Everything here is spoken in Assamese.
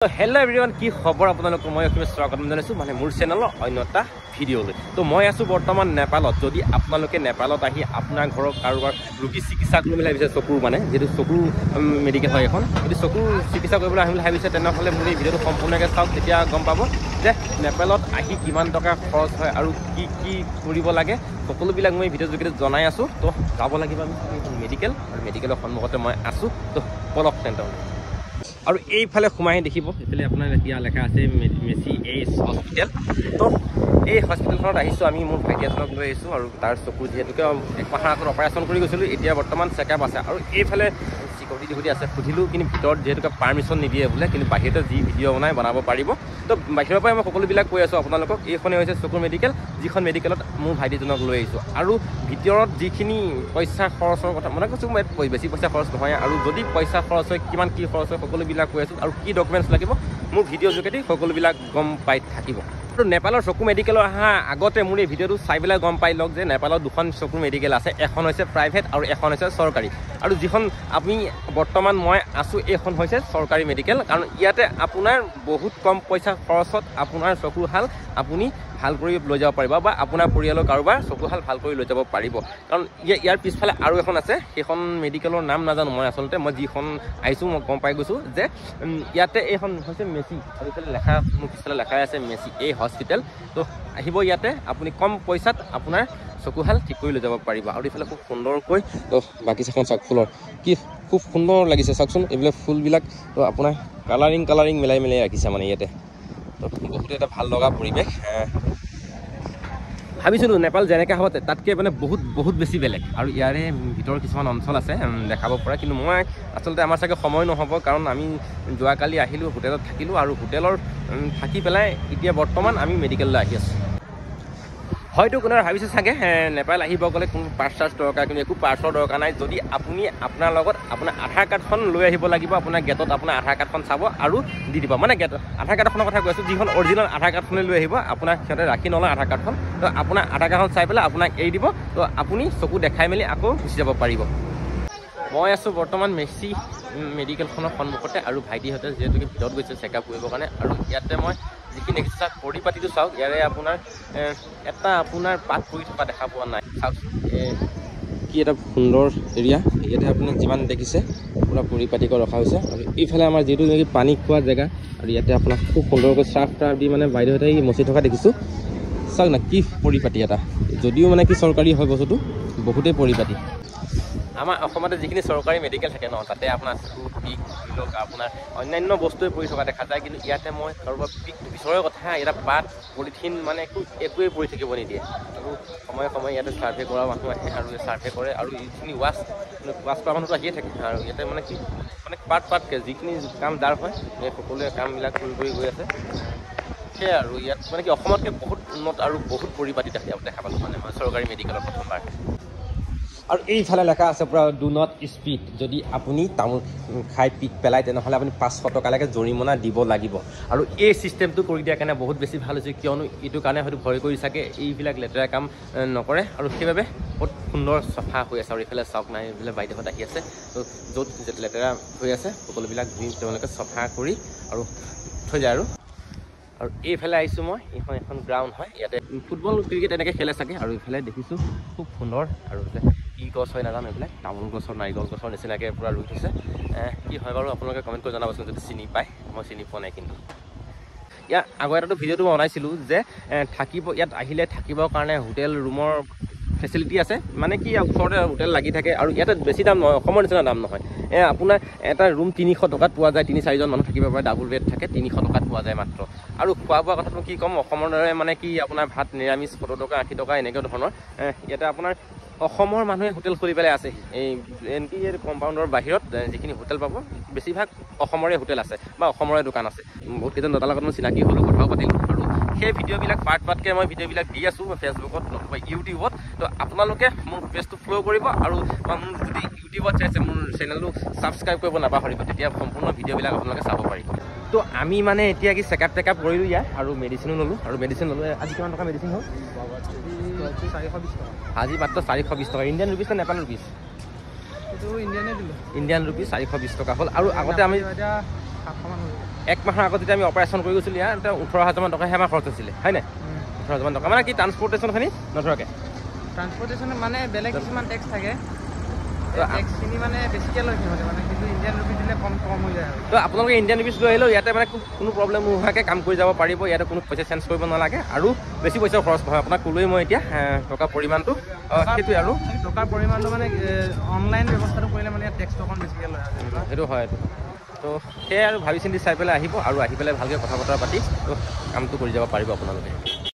Hello everyone, কি খবৰ আপোনালোক মই অখিমেশ স্বাগতম জনাইছো মানে মোৰ চেনেলৰ অন্যটা ভিডিঅ'লৈ। তো মই আছো বৰ্তমান নেপালত। যদি আপোনালোকে নেপালত আহি আপোনাৰ ঘৰৰ কাৰোবাৰ ৰোগী চিকিৎসা কৰিবলৈ ভাবিছে চকুৰ মানে যেটো চকুৰ মেডিকেল হয় এখন যদি চকুৰ চিকিৎসা কৰিবলৈ আহিবলৈ ভাবিছে তেনেহ'লে মোৰ এই ভিডিঅ'টো সম্পূৰ্ণকৈ চাওক, তেতিয়া গম পাব যে নেপালত আহি কিমান টকা খৰচ হয় আৰু কি কি কৰিব লাগে সকলোবিলাক মই ভিডিঅ'ৰ যোগেদি জনাই আছো। তো যাব লাগিব আমি মেডিকেল আৰু মেডিকেলৰ সন্মুখতে মই আছো। তো পলক চেণ্টাৰ আৰু এইফালে সোমাই দেখিব এইফালে আপোনাৰ এতিয়া লেখা আছে মেচি এইচ হস্পিটেল। তো এই হস্পিটেলখনত আহিছোঁ আমি মোৰ ভাইটি এজনক লৈ আহিছোঁ আৰু তাৰ চকু যিহেতুকে এক মাহৰ আগত অপাৰেশ্যন কৰি গৈছিলোঁ, এতিয়া বৰ্তমান চেকআপ আছে। আৰু এইফালে চিকিউৰিটি ডিউটি আছে, সুধিলোঁ কিন্তু ভিতৰত যিহেতুকে পাৰ্মিশ্যন নিদিয়ে বোলে, কিন্তু বাহিৰতে যি ভিডিঅ' বনাব পাৰিব। তো বাহিৰৰ পৰাই মই সকলোবিলাক কৈ আছোঁ আপোনালোকক। এইখনেই হৈছে চকুৰ মেডিকেল, যিখন মেডিকেলত মোৰ ভাইটিজনক লৈ আহিছোঁ। আৰু ভিতৰত যিখিনি পইচা খৰচৰ কথা মানে কৈছোঁ, মই বেছি পইচা খৰচ নহয়, আৰু যদি পইচা খৰচ হয় কিমান কি খৰচ হয় সকলোবিলাক কৈ আছোঁ, আৰু কি ডকুমেণ্টছ লাগিব মোৰ ভিডিঅ' যোগেদি সকলোবিলাক গম পাই থাকিব। আৰু নেপালৰ চকু মেডিকেলৰ অহা আগতে মোৰ এই ভিডিঅ'টো চাই পেলাই গম পাই লওক যে নেপালত দুখন চকুৰ মেডিকেল আছে, এখন হৈছে প্ৰাইভেট আৰু এখন হৈছে চৰকাৰী। আৰু যিখন আমি বৰ্তমান মই আছোঁ এইখন হৈছে চৰকাৰী মেডিকেল, কাৰণ ইয়াতে আপোনাৰ বহুত কম পইচা খৰচত আপোনাৰ চকুহাল আপুনি ভাল কৰি লৈ যাব পাৰিব, বা আপোনাৰ পৰিয়ালৰ কাৰোবাৰ চকুহাল ভাল কৰি লৈ যাব পাৰিব। কাৰণ ইয়াৰ পিছফালে আৰু এখন আছে, সেইখন মেডিকেলৰ নাম নাজানো মই আচলতে, মই যিখন আহিছোঁ মই গম পাই গৈছোঁ যে ইয়াতে এইখন হৈছে মেচি, আৰু এইফালে লেখা মোৰ পিছফালে লেখাই আছে মেচি এই হস্পিটেল। তো আহিব ইয়াতে আপুনি কম পইচাত আপোনাৰ চকুহাল ঠিক কৰি লৈ যাব পাৰিব। আৰু এইফালে খুব সুন্দৰকৈ তো বাগিচাখন চাওক, ফুলৰ কি খুব সুন্দৰ লাগিছে চাওকচোন। এইবিলাক ফুলবিলাক তো আপোনাৰ কালাৰিং মিলাই ৰাখিছে মানে ইয়াতে। তো বহুত এটা ভাল লগা পৰিৱেশ। ভাবিছিলোঁ নেপাল যেনেকৈ হ'ব তাতকৈ মানে বহুত বেছি বেলেগ। আৰু ইয়াৰে ভিতৰৰ কিছুমান অঞ্চল আছে দেখাব পৰা, কিন্তু মই আচলতে আমাৰ চাগে সময় নহ'ব, কাৰণ আমি যোৱাকালি আহিলোঁ, হোটেলত থাকিলোঁ, আৰু হোটেলৰ থাকি পেলাই এতিয়া বৰ্তমান আমি মেডিকেললৈ আহি আছোঁ। হয়তো কোনোবাই ভাবিছে চাগে নেপাল আহিব গ'লে কোনো পাৰ্চ চাৰ্চ দৰকাৰ, কিন্তু একো পাৰ্চৰ দৰকাৰ নাই। যদি আপুনি আপোনাৰ লগত আপোনাৰ আধাৰ কাৰ্ডখন লৈ আহিব লাগিব, আপোনাৰ গেটত আপোনাৰ আধাৰ কাৰ্ডখন চাব আৰু দি দিব, মানে গেটত আধাৰ কাৰ্ডখনৰ কথা কৈ আছোঁ, যিখন অৰিজিনেল আধাৰ কাৰ্ডখনে লৈ আহিব, আপোনাক সিহঁতে ৰাখি নলয় আধাৰ কাৰ্ডখন। তো আপোনাৰ আধাৰ কাৰ্ডখন চাই পেলাই আপোনাক এৰি দিব, তো আপুনি চকু দেখাই মেলি আকৌ গুচি যাব পাৰিব। মই আছোঁ বৰ্তমান মেচি মেডিকেলখনৰ সন্মুখতে, আৰু ভাইটিহঁতে যিহেতুকে ভিতৰত গৈছে চেকআপ কৰিবৰ কাৰণে। আৰু ইয়াতে মই যিখিনি দেখিছোঁ চাওক, পৰিপাতিটো চাওক, ইয়াৰে আপোনাৰ এটা আপোনাৰ পাত পৰি থকা দেখা পোৱা নাই। চাওক কি এটা সুন্দৰ এৰিয়া, ইয়াতে আপোনাক যিমান দেখিছে পূৰা পৰিপাতিকৈ ৰখা হৈছে। আৰু এইফালে আমাৰ যিহেতু নেকি পানী খোৱা জেগা, আৰু ইয়াতে আপোনাক খুব সুন্দৰকৈ চাৰ্ফ টাৰ্ফ দি মানে বাইদেউহঁতে মচি থকা দেখিছোঁ। চাওক না কি পৰিপাতি এটা, যদিও মানে কি চৰকাৰী হয় বস্তুটো, বহুতেই পৰিপাতি। আমাৰ অসমতে যিখিনি চৰকাৰী মেডিকেল থাকে ন, তাতে আপোনাৰ পিক ধৰি লওক আপোনাৰ অন্যান্য বস্তুৱে পৰি থকা দেখা যায়, কিন্তু ইয়াতে মই কাৰোবাৰ পিকটো বিচৰাৰ কথা, ইয়াতে পাত পলিথিন মানে একোৱেই পৰি থাকিব নিদিয়ে। আৰু সময়ে ইয়াতে ছাৰ্ভে কৰা মানুহ আহে, আৰু ছাৰ্ভে কৰে, আৰু এইখিনি ৱাছ কৰা মানুহটো আহিয়ে থাকে। আৰু ইয়াতে মানে কি মানে পাৰ্টকৈ যিখিনি কাম যাৰ হয় এই সকলোৱে কামবিলাক কৰি গৈ আছে। সেয়াই আৰু ইয়াত মানে কি অসমতকৈ বহুত উন্নত আৰু বহুত পৰিপাতি দেখা পালোঁ মানে মই চৰকাৰী মেডিকেলত প্ৰথমবাৰ। আৰু এইফালে লেখা আছে পূৰা ডু নট স্পীড, যদি আপুনি তামোল খাই পিক পেলায় তেনেহ'লে আপুনি 500 টকালৈকে জৰিমনা দিব লাগিব। আৰু এই ছিষ্টেমটো কৰি দিয়াৰ কাৰণে বহুত বেছি ভাল হৈছে, কিয়নো এইটো কাৰণে হয়তো ভয় কৰি চাগে এইবিলাক লেতেৰা কাম নকৰে, আৰু সেইবাবে বহুত সুন্দৰ চফা হৈ আছে। আৰু এইফালে চাওক নাই, এইফালে বাইদেউহঁত আহি আছে, তো য'ত লেতেৰা হৈ আছে সকলোবিলাক ধুই তেওঁলোকে চফা কৰি আৰু থৈ যায়। আৰু এইফালে আহিছোঁ মই, এইখন এখন গ্ৰাউণ্ড হয়, ইয়াতে ফুটবল ক্ৰিকেট এনেকৈ খেলে চাগে। আৰু এইফালে দেখিছোঁ খুব সুন্দৰ, আৰু কি গছ হয় নাজানো, এইবিলাক তামোল গছৰ নাৰিকল গছৰ নিচিনাকৈ পূৰা ৰুই থৈছে। কি হয় বাৰু আপোনালোকে কমেণ্ট কৰি জনাবচোন যদি চিনি পায়, মই চিনি পোৱা নাই। কিন্তু ইয়াত আগৰ এটাতো ভিডিঅ'টো বনাইছিলোঁ যে ইয়াত আহিলে থাকিবৰ কাৰণে হোটেল ৰুমৰ ফেচিলিটি আছে, মানে কি ওচৰতে হোটেল লাগি থাকে, আৰু ইয়াতে বেছি দাম নহয়, অসমৰ নিচিনা দাম নহয়। আপোনাৰ এটা ৰুম 300 টকাত পোৱা যায়, 3-4জন মানুহ থাকিব পাৰে, ডাবুল বেড থাকে, 300 টকাত পোৱা যায় মাত্ৰ। আৰু খোৱা বোৱা কথাটো কি ক'ম, অসমৰ দৰে মানে কি আপোনাৰ ভাত নিৰামিষ 70 টকা 80 টকা এনেকুৱা ধৰণৰ। ইয়াতে আপোনাৰ অসমৰ মানুহে হোটেল খুলি পেলাই আছে। এই এনকি কম্পাউণ্ডৰ বাহিৰত যিখিনি হোটেল পাব বেছিভাগ অসমৰে হোটেল আছে বা অসমৰে দোকান আছে। বহুত কেইজন দাদাৰ লগত মই চিনাকি হ'লোঁ, কথাও পাতিলোঁ। আৰু সেই ভিডিঅ'বিলাক পাৰ্টকৈ মই ভিডিঅ'বিলাক দি আছোঁ ফেচবুকত বা ইউটিউবত। তো আপোনালোকে মোৰ পেজটো ফ'ল' কৰিব, আৰু মোৰ যদি ইউটিউবত চাইছে মোৰ চেনেলটো ছাবস্ক্ৰাইব কৰিব নাপাহৰিব, তেতিয়া সম্পূৰ্ণ ভিডিঅ'বিলাক আপোনালোকে চাব পাৰিব। তো আমি মানে এতিয়া কি চেকআপ টেকআপ কৰিলোঁ ইয়াত, আৰু মেডিচিনো ল'লোঁ। আৰু মেডিচিন ল'লোঁ, আজি কিমান টকা মেডিচিন হ'ল? 420 টকা। আজি মাত্ৰ 420 টকা। ইণ্ডিয়ান ৰুপিজ নে নেপাল ৰুপিজ? ইণ্ডিয়ান ৰুপিজ 420 টকা হ'ল। আৰু আগতে আমি 1 মাহৰ আগত যেতিয়া আমি অপাৰেশ্যন কৰি গৈছিলোঁ ইয়াত 18,000 মান টকাহে আমাৰ খৰচ হৈছিলে হয় নাই 18,000 টকা মানে কি ট্ৰান্সপৰ্টেশ্যনখিনি নধৰাকৈ ট্ৰান্সপৰ্টেশ্যন মানে বেলেগ কিছুমান টেক্স থাকে টেক্সখিনি মানে বেছিকৈ লৈ সিহঁতে মানে কিন্তু ইণ্ডিয়ান ৰুপি দিলে কম হৈ যায় আৰু তো আপোনালোকে ইণ্ডিয়ান ৰুপিজ লৈ আহিলেও ইয়াতে মানে কোনো প্ৰব্লেম নোহোৱাকৈ কাম কৰি যাব পাৰিব ইয়াতে কোনো পইচা চেঞ্জ কৰিব নালাগে আৰু বেছি পইচা খৰচ নহয় আপোনাক ক'লোৱেই মই এতিয়া টকা পৰিমাণটো সেইটোৱে আৰু টকাৰ পৰিমাণটো মানে অনলাইন ব্যৱস্থাটো কৰিলে মানে টেক্সটো অকণ বেছিকৈ লয় সেইটো হয় তো সেয়াই আৰু ভাবি চিন্তি চাই পেলাই আহিব আৰু আহি পেলাই ভালকৈ কথা বতৰা পাতি তো কামটো কৰি যাব পাৰিব আপোনালোকে